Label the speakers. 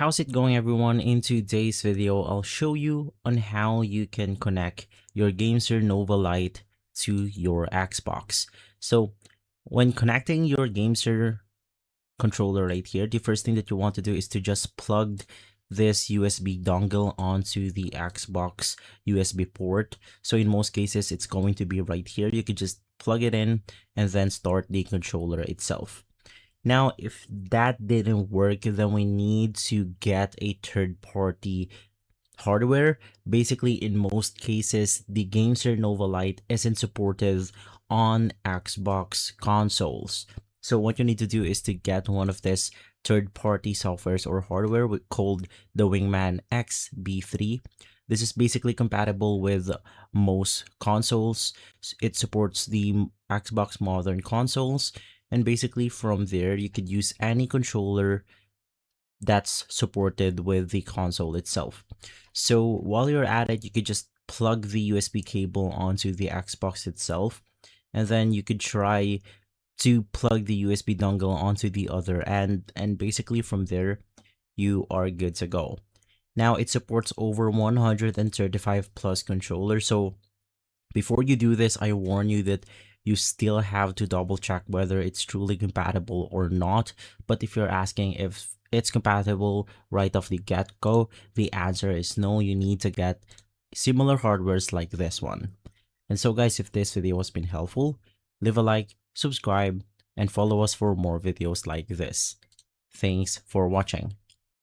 Speaker 1: How's it going, everyone? In today's video, I'll show you on how you can connect your GameSir Nova Lite to your Xbox. So when connecting your GameSir controller right here, the first thing that you want to do is to just plug this USB dongle onto the Xbox USB port. So in most cases, it's going to be right here. You could just plug it in and then start the controller itself. Now, if that didn't work, then we need to get a third-party hardware. Basically, in most cases, the GameSir Nova Lite isn't supported on Xbox consoles. So what you need to do is to get one of this third-party softwares or hardware called the Wingman XB3. This is basically compatible with most consoles. It supports the Xbox modern consoles, and basically from there you could use any controller that's supported with the console itself. So while you're at it, you could just plug the USB cable onto the Xbox itself, and then you could try to plug the USB dongle onto the other end, and basically from there you are good to go. Now it supports over 135 plus controllers, so before you do this, I warn you that you still have to double check whether it's truly compatible or not. But if you're asking if it's compatible right off the get-go, the answer is no. You need to get similar hardwares like this one. And so guys, if this video has been helpful, leave a like, subscribe, and follow us for more videos like this. Thanks for watching.